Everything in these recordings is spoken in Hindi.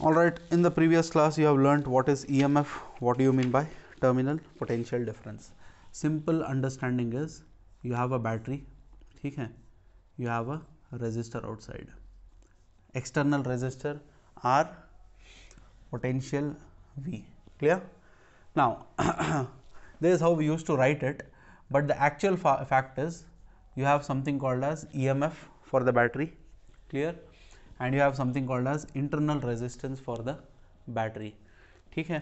All right, in the previous class you have learnt what is EMF. What do you mean by terminal potential difference? Simple understanding is you have a battery, ठीक है, you have a resistor outside, external resistor R, potential V. Clear? Now this is how we used to write it, but the actual fact is you have something called as EMF for the battery. Clear? And you have something called as internal resistance for the battery. ठीक है,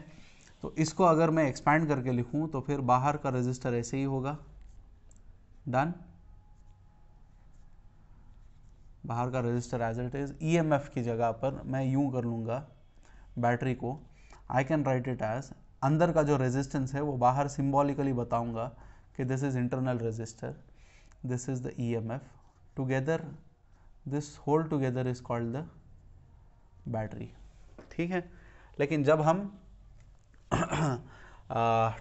तो इसको अगर मैं एक्सपैंड करके लिखूं तो फिर बाहर का रेजिस्टर ऐसे ही होगा, डन, बाहर का resistor as it is. EMF की जगह पर मैं यूं कर लूंगा बैटरी को, I can write it as, अंदर का जो रेजिस्टेंस है वो बाहर सिंबॉलिकली बताऊंगा कि this is internal resistor, this is the EMF, together this whole together is called the battery. ठीक है, लेकिन जब हम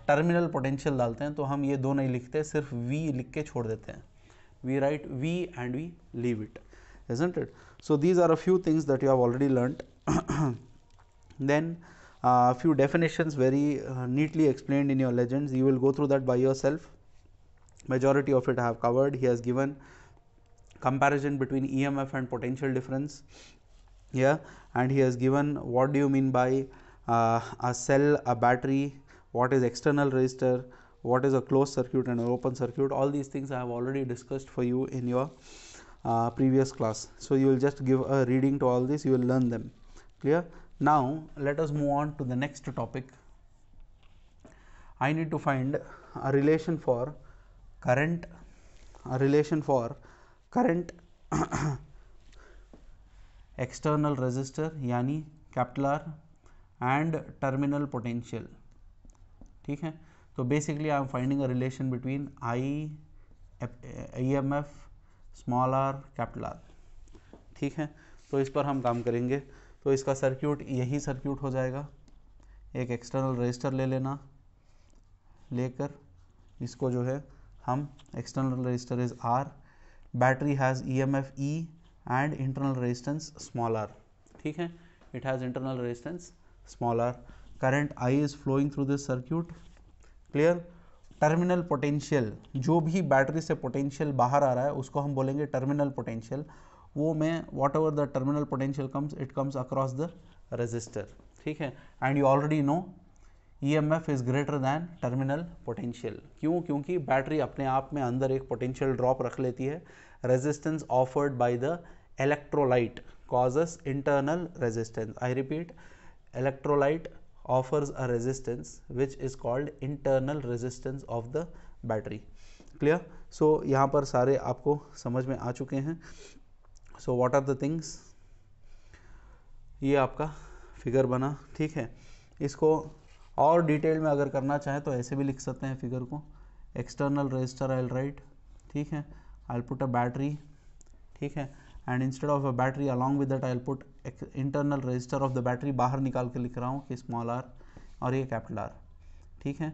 टर्मिनल पोटेंशियल डालते हैं तो हम ये दो नहीं लिखते, सिर्फ V लिख के छोड़ देते हैं. We write V and we leave it, isn't it? So these are a few things that you have already learnt. Then few definitions very neatly explained in your legends. You will go through that by yourself. Majority of it I have covered. He has given comparison between EMF and potential difference. Yeah, and he has given what do you mean by a cell, a battery, what is external resistor, what is a closed circuit and an open circuit. All these things I have already discussed for you in your previous class. So you will just give a reading to all this, you will learn them. Clear? Now let us move on to the next topic. I need to find a relation for current, external resistor यानी capital R and terminal potential. ठीक है, तो basically I am finding a relation between EMF small are capital R. ठीक है, तो इस पर हम काम करेंगे. तो इसका सर्क्यूट यही सर्क्यूट हो जाएगा. एक एक्सटर्नल रेजिस्टर ले लेना, लेकर इसको जो है हम external resistor is R, battery has EMF E and internal resistance small r. ठीक है, it has internal resistance small r. current I is flowing through this circuit. clear? Terminal potential, जो भी बैटरी से पोटेंशियल बाहर आ रहा है उसको हम बोलेंगे टर्मिनल पोटेंशियल. वो में whatever the terminal potential comes, it comes across the resistor. ठीक है, and you already know EMF is greater than terminal potential. क्यों? क्योंकि बैटरी अपने आप में अंदर एक पोटेंशियल ड्रॉप रख लेती है. resistance offered by the electrolyte causes internal resistance. I repeat, electrolyte offers a resistance which is called internal resistance of the battery. clear? So यहाँ पर सारे आपको समझ में आ चुके हैं. So what are the things? ये आपका फिगर बना. ठीक है, इसको और डिटेल में अगर करना चाहें तो ऐसे भी लिख सकते हैं फिगर को. External resistor I will write. ठीक है, I'll put a battery. ठीक है, and instead of a battery along with that I'll put internal resistor of the battery. बाहर निकाल के लिख रहा हूँ कि स्मॉल r और ये कैपिटल R. ठीक है,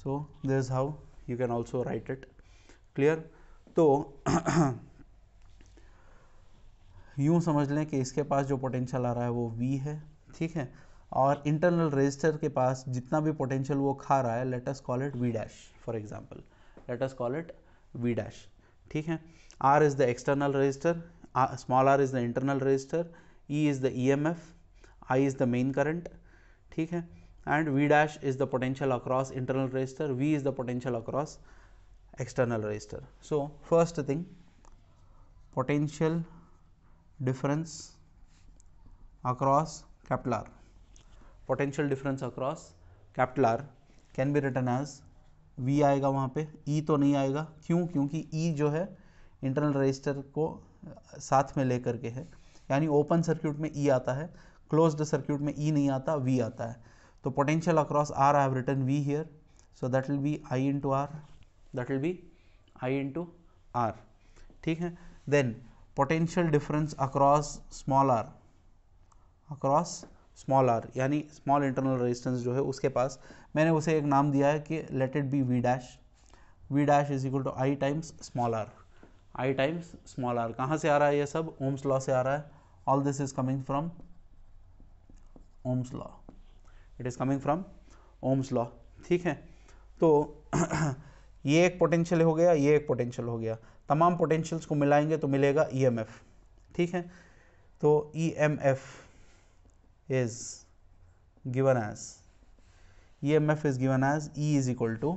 so this is how you can also write it. clear? तो यूँ समझ लें कि इसके पास जो पोटेंशियल आ रहा है वो V है. ठीक है, और इंटरनल रेजिस्टर के पास जितना भी पोटेंशियल वो खा रहा है, let us call it V dash for example. Let us call it V dash. ठीक है, R is the external resistor, small r is the internal resistor, E is the EMF, I is the main current. ठीक है, and V dash is the potential across internal resistor, V is the potential across external resistor. So first thing, potential difference across capital R. Potential difference across capital R can be written as V आएगा वहाँ पे, E तो नहीं आएगा. क्यों? क्योंकि E जो है इंटरनल रेजिस्टर को साथ में लेकर के है, यानी ओपन सर्क्यूट में E आता है, क्लोज्ड सर्क्यूट में E नहीं आता, V आता है. तो potential across R I have written V here, so that will be I into R, that will be I into R. ठीक है, then potential difference across small r, across small r यानी स्मॉल इंटरनल रेजिस्टेंस जो है उसके पास मैंने उसे एक नाम दिया है कि let it be V dash. V dash is equal to I times small r. I times small r. कहाँ से आ रहा है ये सब? ओम्स लॉ से आ रहा है. All this is coming from Ohm's law, it is coming from Ohm's law. ठीक है, तो ये एक पोटेंशियल हो गया, ये एक पोटेंशियल हो गया, तमाम पोटेंशियल्स को मिलाएंगे तो मिलेगा ईएमएफ। ठीक है, तो EMF is given as EMF is given as E is equal to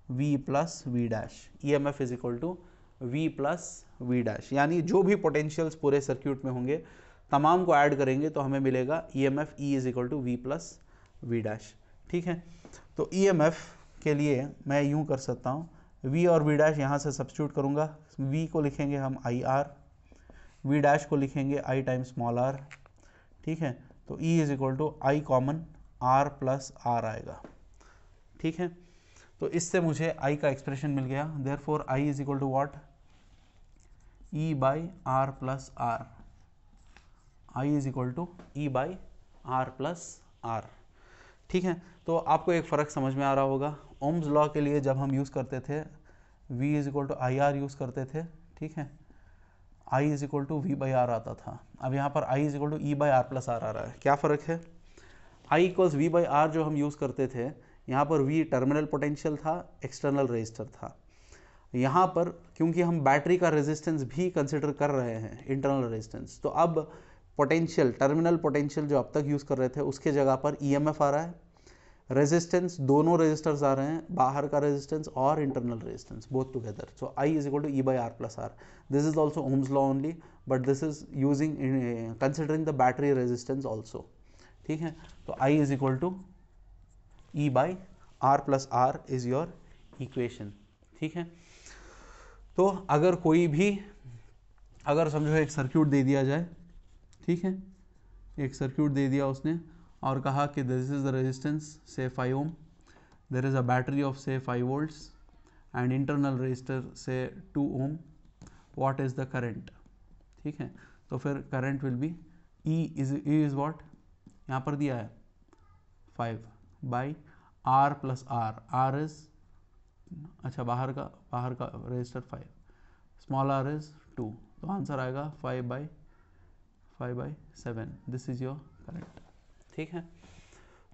V plus V dash, EMF is equal to V plus V dash, यानी जो भी पोटेंशियल्स पूरे सर्क्यूट में होंगे तमाम को ऐड करेंगे तो हमें मिलेगा EMF E is equal to V plus V dash। ठीक है, तो EMF के लिए मैं यूं कर सकता हूं, V और V dash यहाँ से सब्स्टिट्यूट करूंगा, V को लिखेंगे हम IR, V dash को लिखेंगे I टाइम्स स्मॉल r। ठीक है, तो E is equal to I common R plus R आएगा। ठीक है, तो इससे मुझे I का एक्सप्रेशन मिल गया, therefore I is equal to what, E by R plus R, I is equal to E by R plus R। ठीक है, तो आपको एक फ़र्क समझ में आ रहा होगा, ओम्स लॉ के लिए जब हम यूज़ करते थे V is equal to I R use करते थे। ठीक है, I is equal to V by R आता था, अब यहाँ पर I is equal to E by R plus R आ रहा है। क्या फ़र्क है, I equals V by R जो हम यूज़ करते थे, यहाँ पर V टर्मिनल पोटेंशियल था, एक्सटर्नल रेजिस्टर था। यहाँ पर क्योंकि हम बैटरी का रेजिस्टेंस भी कंसिडर कर रहे हैं, इंटरनल रेजिस्टेंस, तो अब पोटेंशियल, टर्मिनल पोटेंशियल जो अब तक यूज़ कर रहे थे उसके जगह पर EMF आ रहा है, रेजिस्टेंस दोनों रेजिस्टर्स आ रहे हैं, बाहर का रेजिस्टेंस और internal resistance both together. So I is equal to E by R plus R, this is also Ohm's law only, but this is using considering the battery resistance also. ठीक है, तो I is equal to E by R plus R is your equation. ठीक है, तो अगर कोई भी, अगर समझो एक सर्क्यूट दे दिया जाए, ठीक है, एक सर्क्यूट दे दिया उसने और कहा कि this is the resistance say 5 ohm, there is a battery of say 5 volts and internal resistor say 2 ohm, what is the current. ठीक है, तो फिर current will be E is what, यहाँ पर दिया है 5 by R plus R, R is, अच्छा बाहर का रेजिस्टर 5, स्मॉल r इज 2, तो आंसर आएगा 5 by 7, this is your current. ठीक है,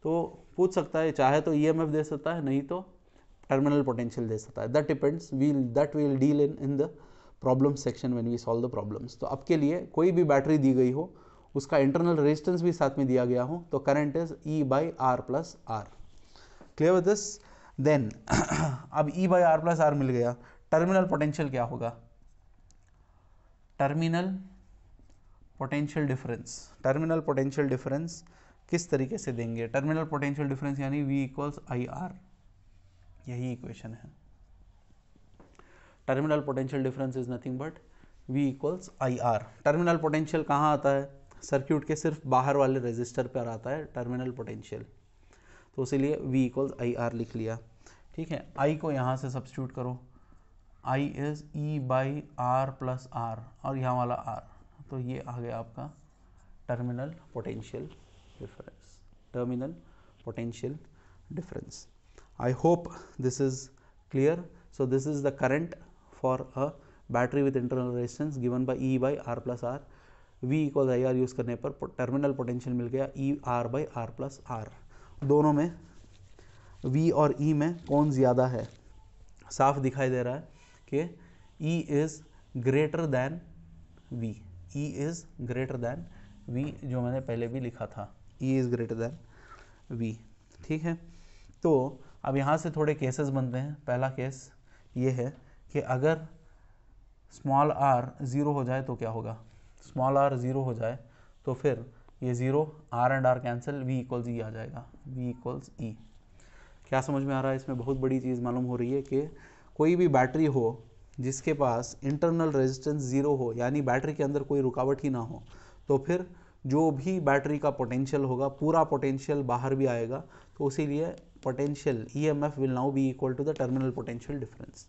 तो पूछ सकता है, चाहे तो EMF दे सकता है, नहीं तो टर्मिनल पोटेंशियल दे सकता है, that depends, that will deal in the problem section when we solve the problems. तो अब के लिए कोई भी बैटरी दी गई हो, उसका इंटरनल रेजिस्टेंस भी साथ में दिया गया हो, तो current is E by R plus R. Clear with this? Then अब E by R plus R मिल गया, टर्मिनल पोटेंशियल क्या होगा, terminal potential difference. Terminal potential difference किस तरीके से देंगे, टर्मिनल पोटेंशियल डिफरेंस यानी V इक्वल्स आई आर, यही इक्वेशन है। Terminal potential difference is nothing but V equals I R. Terminal potential कहाँ आता है, सर्क्यूट के सिर्फ बाहर वाले रेजिस्टर पर आता है टर्मिनल पोटेंशियल, तो इसीलिए V इक्वल्स आई आर लिख लिया। ठीक है, I को यहाँ से सब्स्टिट्यूट करो, I is E by R plus R और यहाँ वाला R, तो ये आ गया आपका terminal potential difference, terminal potential difference. I hope this is clear. So this is the current for a battery with internal resistance given by E by R plus R. V equal I R use करने पर टर्मिनल पोटेंशियल मिल गया E R by R plus R. दोनों में V और E में कौन ज़्यादा है, साफ दिखाई दे रहा है कि E is greater than V, E is greater than V, जो मैंने पहले भी लिखा था, E is greater than V। ठीक है, तो अब यहाँ से थोड़े केसेस बनते हैं। पहला केस ये है कि अगर स्मॉल r 0 हो जाए तो क्या होगा, स्मॉल r 0 हो जाए तो फिर ये 0, r and r cancel, V equals E आ जाएगा, V इक्वल्स E। क्या समझ में आ रहा है? इसमें बहुत बड़ी चीज़ मालूम हो रही है कि कोई भी बैटरी हो जिसके पास इंटरनल रेजिस्टेंस 0 हो, यानी बैटरी के अंदर कोई रुकावट ही ना हो, तो फिर जो भी बैटरी का पोटेंशियल होगा पूरा पोटेंशियल बाहर भी आएगा, तो इसीलिए potential EMF will now be equal to the terminal potential difference.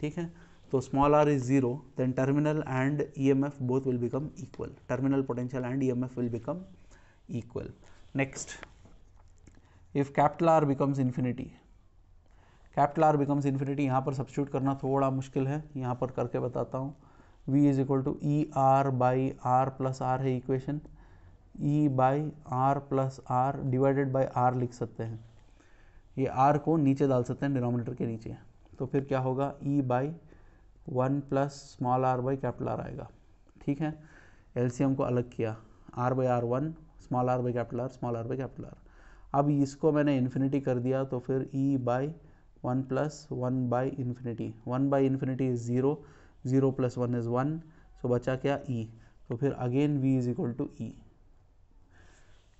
ठीक है, तो small r is 0, then terminal and EMF both will become equal, terminal potential and EMF will become equal. Next, if capital R becomes infinity, capital R becomes infinity, यहाँ पर सब्स्टिट्यूट करना थोड़ा मुश्किल है, यहाँ पर करके बताता हूँ। V is equal to E R by R plus R है equation, E by R plus R divided by R लिख सकते हैं, ये आर को नीचे डाल सकते हैं डिनोमिनेटर के नीचे, तो फिर क्या होगा E by 1 plus small R by capital R आएगा, ठीक है। एलसीएम को अलग किया, R by R 1, small R by capital R, small R by capital R. अब इसको मैंने इन्फिनिटी कर दिया, तो फिर E by 1 plus 1 by infinity, 1 by infinity is 0, 0 plus 1 is 1, so बचा क्या ई, तो फिर again v is equal to ई।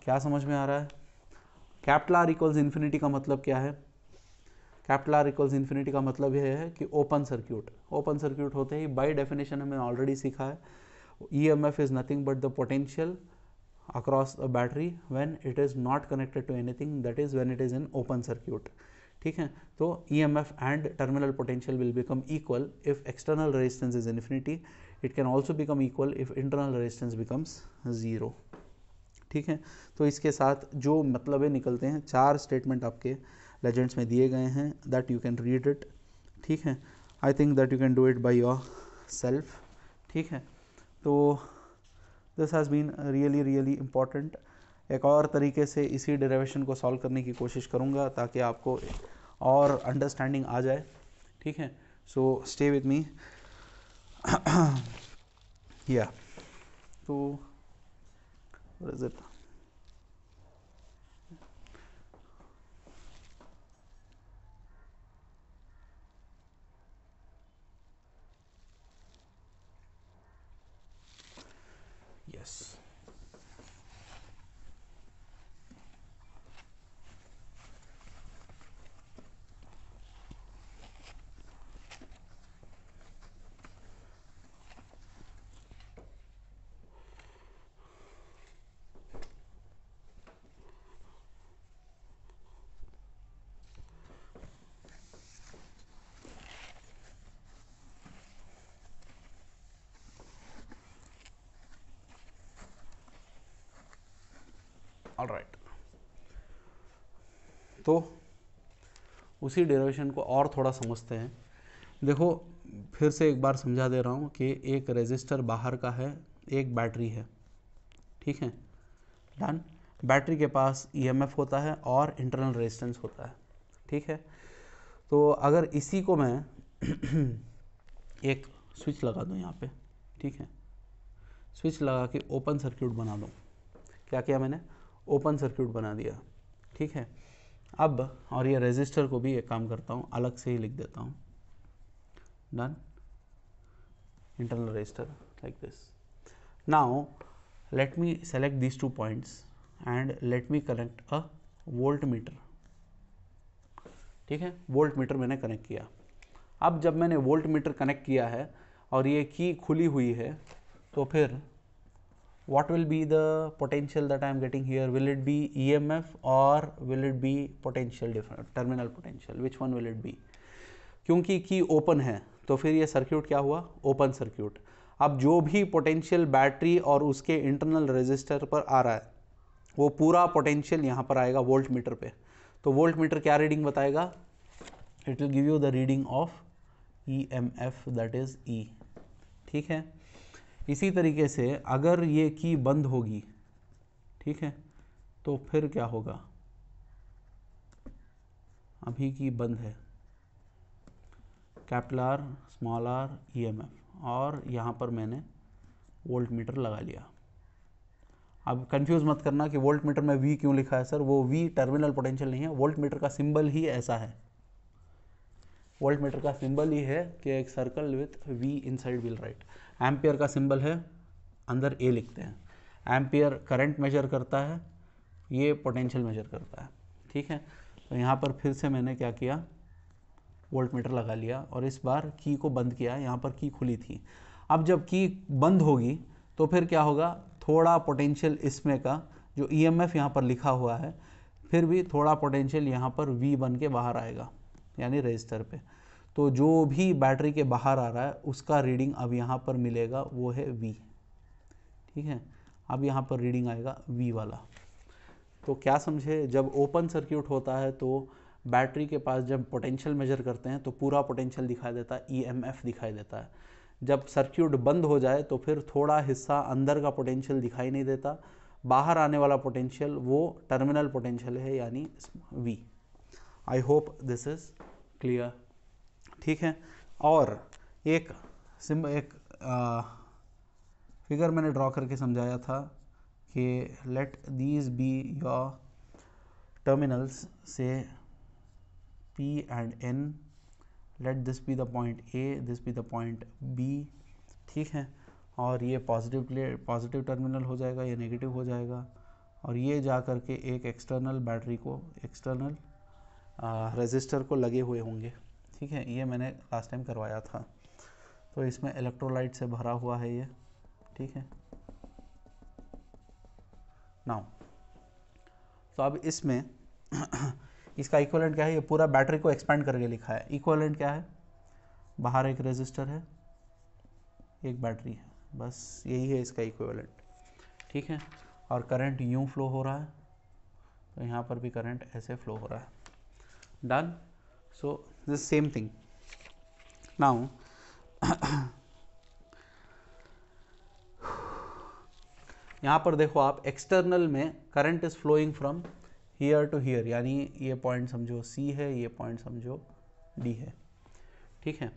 क्या समझ में आ रहा है? कैपिटल आर इक्वल्स इन्फिनिटी का मतलब क्या है? कैपिटल आर इक्वल्स इन्फिनिटी का मतलब यह है कि ओपन सर्क्यूट, ओपन सर्क्यूट होते ही बाय डेफिनेशन हमने ऑलरेडी सीखा है, EMF is nothing but the potential across a battery when it is not connected to anything, that is when it is in open circuit, ठीक है। तो EMF and terminal potential will become equal if external resistance is infinity, it can also become equal if internal resistance becomes 0, ठीक है। तो इसके साथ जो मतलब है निकलते हैं, 4 स्टेटमेंट आपके लेजेंड्स में दिए गए हैं, that you can read it, ठीक है। I think that you can do it by yourself, ठीक है। तो this has been really important. एक और तरीके से इसी डेरिवेशन को सॉल्व करने की कोशिश करूँगा ताकि आपको और अंडरस्टैंडिंग आ जाए, ठीक है। So stay with me. या तो what is it? Yes. All right, तो उसी डेरिवेशन को और थोड़ा समझते हैं। देखो फिर से एक बार समझा दे रहा हूँ कि एक रेजिस्टर बाहर का है, एक बैटरी है, ठीक है, डन। बैटरी के पास EMF होता है और इंटरनल रेजिस्टेंस होता है, ठीक है। तो अगर इसी को मैं एक स्विच लगा दूँ यहाँ पे, ठीक है, स्विच लगा के ओपन सर्क्यूट बना दूँ, क्या किया मैंने, ओपन सर्क्यूट बना दिया, ठीक है। अब और ये रेजिस्टर को भी एक काम करता हूँ, अलग से ही लिख देता हूँ, done, internal resistor like this. Now let me select these 2 points and let me connect a voltmeter, ठीक है। वोल्टमीटर मैंने कनेक्ट किया। अब जब मैंने वोल्टमीटर कनेक्ट किया है और ये की खुली हुई है, तो फिर what will be the potential that I am getting here? Will it be EMF or will it be potential different, terminal potential? Which one will it be? क्योंकि की ओपन है तो फिर ये सर्क्यूट क्या हुआ, ओपन सर्क्यूट। अब जो भी पोटेंशियल बैटरी और उसके इंटरनल रेजिस्टर पर आ रहा है वो पूरा पोटेंशियल यहाँ पर आएगा वोल्ट मीटर पे। तो वोल्ट मीटर क्या रीडिंग बताएगा, it will give you the reading of EMF that is E, ठीक है। इसी तरीके से अगर ये की बंद होगी, ठीक है, तो फिर क्या होगा, अभी की बंद है, capital R small R EMF, और यहाँ पर मैंने वोल्ट मीटर लगा लिया। अब कंफ्यूज मत करना कि वोल्ट मीटर में V क्यों लिखा है सर, वो V टर्मिनल पोटेंशियल नहीं है, वोल्ट मीटर का सिंबल ही ऐसा है, वोल्ट मीटर का सिंबल ही है कि एक circle with V inside will write. Ampere का सिंबल है, अंदर A लिखते हैं। एम्पियर करंट मेजर करता है, ये पोटेंशियल मेजर करता है, ठीक है। तो यहाँ पर फिर से मैंने क्या किया, वोल्ट मीटर लगा लिया और इस बार की को बंद किया, यहाँ पर की खुली थी। अब जब की बंद होगी तो फिर क्या होगा, थोड़ा पोटेंशियल इसमें का जो EMF यहाँ पर लिखा हुआ है, फिर भी थोड़ा पोटेंशियल यहाँ पर V बन के बाहर आएगा, यानी रजिस्टर पे। तो जो भी बैटरी के बाहर आ रहा है उसका रीडिंग अब यहाँ पर मिलेगा, वो है V, ठीक है। अब यहाँ पर रीडिंग आएगा V वाला। तो क्या समझे, जब ओपन सर्क्यूट होता है तो बैटरी के पास जब पोटेंशियल मेजर करते हैं तो पूरा पोटेंशियल दिखाई देता है, EMF दिखाई देता है। जब सर्क्यूट बंद हो जाए तो फिर थोड़ा हिस्सा अंदर का पोटेंशियल दिखाई नहीं देता, बाहर आने वाला पोटेंशियल वो टर्मिनल पोटेंशियल है यानी V। I hope this is clear, ठीक है। और एक फिगर मैंने ड्रॉ करके समझाया था कि let these be your terminals से P and N, let this be the point A, this be the point B, ठीक है। और ये पॉजिटिव टर्मिनल हो जाएगा, ये नेगेटिव हो जाएगा, और ये जा करके एक एक्सटर्नल बैटरी को, एक्सटर्नल रेजिस्टर को लगे हुए होंगे, ठीक है। ये मैंने लास्ट टाइम करवाया था। तो इसमें इलेक्ट्रोलाइट से भरा हुआ है ये, ठीक है। नाउ तो अब इसमें इसका इक्विवेलेंट क्या है, ये पूरा बैटरी को एक्सपेंड करके लिखा है। इक्विवेलेंट क्या है, बाहर एक रेजिस्टर है, एक बैटरी है, बस यही है इसका इक्विवेलेंट, ठीक है। और करंट यूं फ्लो हो रहा है, तो यहाँ पर भी करंट ऐसे फ्लो हो रहा है। Done. So this same thing. Now यहाँ पर देखो आप, एक्सटर्नल में current is flowing from here to here, यानी ये पॉइंट समझो C है, ये पॉइंट समझो D है, ठीक है।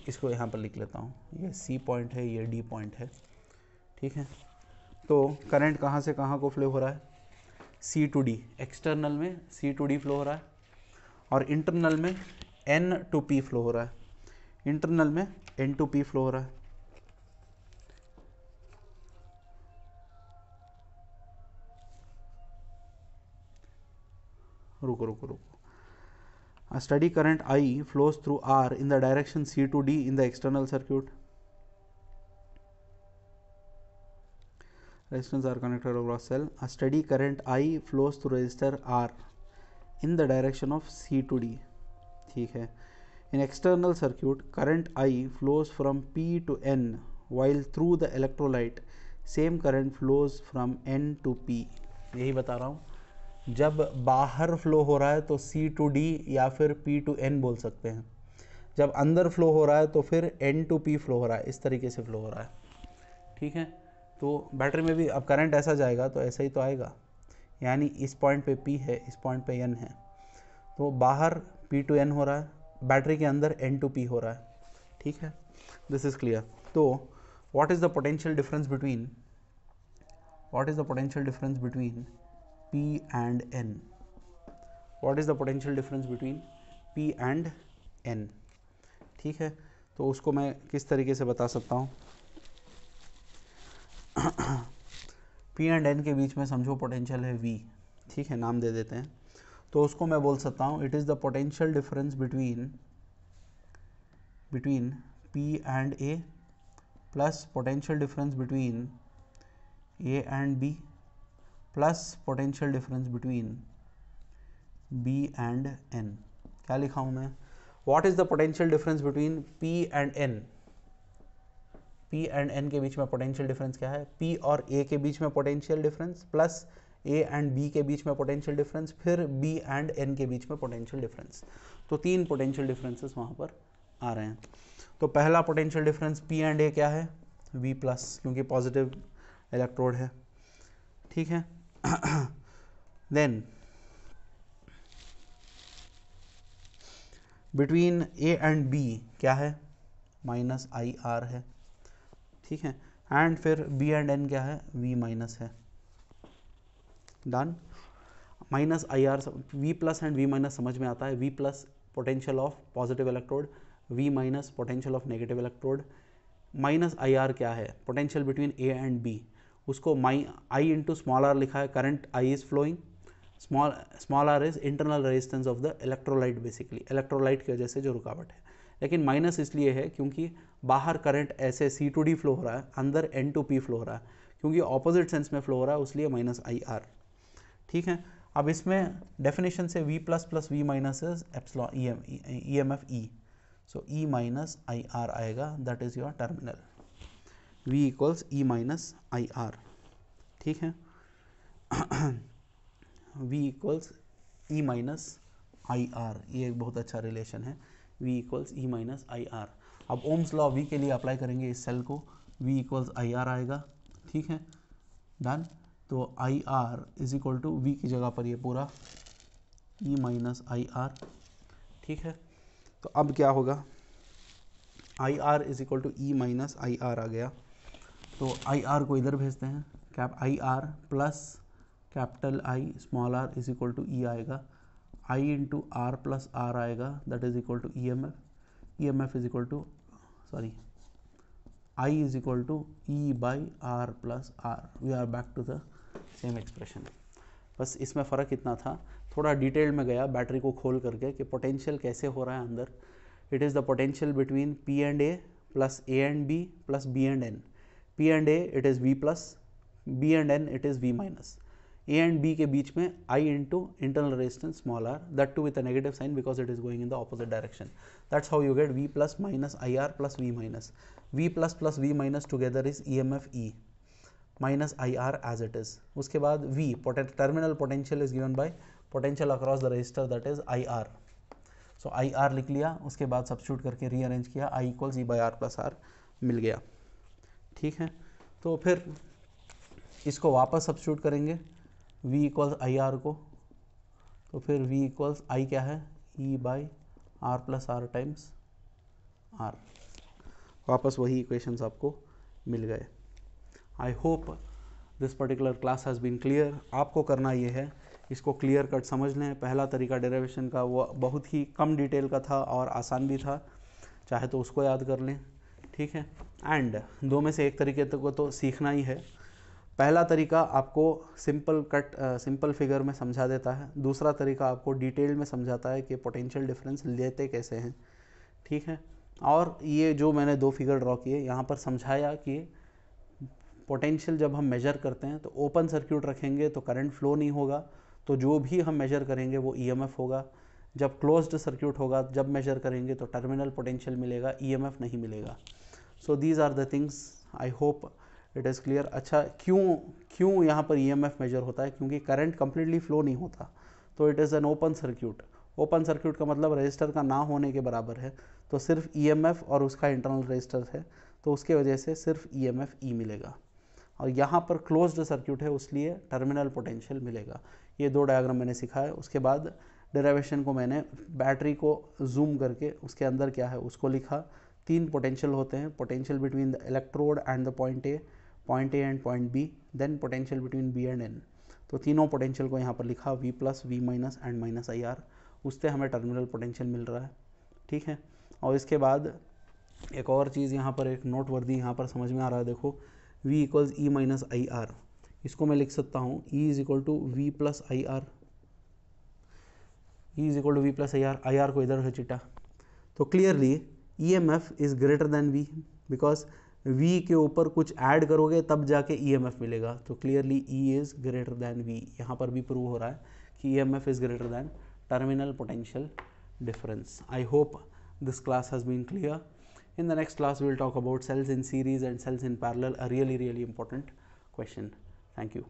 इसको यहाँ पर लिख लेता हूँ, ये C पॉइंट है, ये D पॉइंट है, ठीक है। तो करंट कहाँ से कहाँ को फ्लो हो रहा है, C टू D, एक्सटर्नल में C टू D फ्लो हो रहा है, और इंटरनल में N टू P फ्लो हो रहा है, इंटरनल में N टू P फ्लो हो रहा है। रुको रुको रुको, a steady current I flows through R in the direction C to D in the external circuit. Resistors are connected across cell. A steady current I flows through resistor R in the direction of C to D, ठीक है। In external circuit, current I flows from P to N, while through the electrolyte, same current flows from N to P. यही बता रहा हूँ, जब बाहर फ्लो हो रहा है तो C टू D या फिर P टू N बोल सकते हैं, जब अंदर फ्लो हो रहा है तो फिर N टू P फ्लो हो रहा है, इस तरीके से फ्लो हो रहा है, ठीक है। तो बैटरी में भी अब करंट ऐसा जाएगा तो ऐसा ही तो आएगा, यानी इस पॉइंट पे P है, इस पॉइंट पे N है, तो बाहर P टू N हो रहा है, बैटरी के अंदर N टू P हो रहा है, ठीक है। This is clear. तो what is the potential difference between P and N? What is the potential difference between P and N? ठीक है, तो उसको मैं किस तरीके से बता सकता हूँ। P and N के बीच में समझो पोटेंशियल है V, ठीक है, नाम दे देते हैं। तो उसको मैं बोल सकता हूँ it is the potential difference between P and A plus potential difference between A and B plus potential difference between B and N। क्या लिखा हूँ मैं, what is the potential difference between P and N? P and N के बीच में पोटेंशियल डिफरेंस क्या है, P और A के बीच में potential difference plus A and B के बीच में पोटेंशियल डिफरेंस, फिर B and N के बीच में पोटेंशियल डिफरेंस। तो तीन पोटेंशियल डिफरेंसेस वहाँ पर आ रहे हैं। तो पहला potential difference P and A क्या है, V प्लस, क्योंकि पॉजिटिव इलेक्ट्रोड है, ठीक है। Then between A and B क्या है, माइनस IR है, ठीक है। एंड फिर B एंड N क्या है, V माइनस है। Done. Minus IR, V plus and V minus समझ में आता है। V plus potential of positive electrode, V minus potential of negative electrode. Minus IR क्या है, potential between A and B, उसको I इंटू स्मॉल आर लिखा है, current I is flowing, small R is internal resistance of the electrolyte, basically electrolyte की वजह से जो रुकावट है। लेकिन माइनस इसलिए है क्योंकि बाहर करंट ऐसे C टू D फ्लो हो रहा है, अंदर N टू P फ्लो हो रहा है, क्योंकि ऑपोजिट सेंस में फ्लो हो रहा है, इसलिए माइनस IR, ठीक है। अब इसमें डेफिनेशन से V plus plus V minus is epsilon EMF E, so E minus IR आएगा, that is your terminal. V equals E minus IR, ठीक है। V equals E minus IR, ये एक बहुत अच्छा रिलेशन है, V equals E minus IR। अब ओम्स लॉ V के लिए अप्लाई करेंगे इस सेल को, V इक्वल्स IR आएगा, ठीक है। डन। तो I R is equal to V की जगह पर ये पूरा ई माइनस आई आर, ठीक है। तो अब क्या होगा, I R is equal to E minus I R आ गया, तो आई आर को इधर भेजते हैं, cap I R plus capital I small R is equal to E आएगा, I into R plus R आएगा, that is equal to E M F is equal to sorry I is equal to E by R plus R. We are back to the same expression. बस इसमें फ़र्क इतना था, थोड़ा डिटेल में गया बैटरी को खोल करके कि पोटेंशियल कैसे हो रहा है अंदर। It is the potential between P and A plus A and B plus B and N. P and A it is V plus, B and N it is V minus. A and B के बीच में I into internal resistance small R, that too with a negative sign because it is going in the opposite direction. That's how you get V plus minus I R plus V minus. V plus V minus together is E M F E minus I R as it is. उसके बाद V terminal potential is given by potential across the resistor, that is I R. So I R लिख लिया, उसके बाद सब्स्टिट्यूट करके रीअरेंज किया, I equals E by R plus R मिल गया, ठीक है। तो फिर इसको वापस सब्स्टिट्यूट करेंगे v इक्वल्स आई आर को, तो फिर v इक्वल्स आई क्या है, e by R plus R times R. वापस वही इक्वेशंस आपको मिल गए। I hope this particular class has been clear. आपको करना ये है, इसको क्लियर कट समझ लें। पहला तरीका डेरिवेशन का वो बहुत ही कम डिटेल का था और आसान भी था, चाहे तो उसको याद कर लें, ठीक है। एंड दो में से एक तरीके को तो सीखना ही है। पहला तरीका आपको सिंपल फिगर में समझा देता है, दूसरा तरीका आपको डिटेल में समझाता है कि पोटेंशियल डिफरेंस लेते कैसे हैं, ठीक है। और ये जो मैंने दो फिगर ड्रॉ किए यहाँ पर समझाया कि पोटेंशियल जब हम मेजर करते हैं तो ओपन सर्क्यूट रखेंगे तो करंट फ्लो नहीं होगा, तो जो भी हम मेजर करेंगे वो ईएमएफ होगा। जब क्लोज्ड सर्क्यूट होगा, जब मेजर करेंगे तो टर्मिनल पोटेंशियल मिलेगा, ईएमएफ नहीं मिलेगा। So these are the things, I hope it is clear. अच्छा, क्यों यहाँ पर ईएमएफ मेजर होता है, क्योंकि करंट कंप्लीटली फ्लो नहीं होता, तो it is an open circuit. Open circuit का मतलब रजिस्टर का ना होने के बराबर है, तो सिर्फ ईएमएफ और उसका इंटरनल रजिस्टर है, तो उसके वजह से सिर्फ ईएमएफ ई मिलेगा। और यहाँ पर क्लोज्ड सर्क्यूट है, उसलिए टर्मिनल पोटेंशियल मिलेगा। ये दो डायग्राम मैंने सिखाया। उसके बाद डेरिवेशन को मैंने बैटरी को जूम करके उसके अंदर क्या है उसको लिखा। तीन पोटेंशियल होते हैं, potential between the electrode and the point A and point B, then potential between B and N. तो तीनों पोटेंशियल को यहाँ पर लिखा, V plus, V minus and minus I R. उससे हमें टर्मिनल पोटेंशियल मिल रहा है, ठीक है। और इसके बाद एक और चीज़ यहाँ पर एक नोट वर्दी यहाँ पर समझ में आ रहा है, देखो v equals E minus I R. इसको मैं लिख सकता हूँ e is equal to V plus I R, E is equal to V plus I R को इधर से चिटा। तो clearly E M F is greater than V, because v के ऊपर कुछ ऐड करोगे तब जाके ई एम एफ मिलेगा। तो clearly e is greater than v, यहाँ पर भी प्रूव हो रहा है कि E M F is greater than terminal potential difference. I hope this class has been clear. In the next class we will talk about cells in series and cells in parallel, a really important question. Thank you.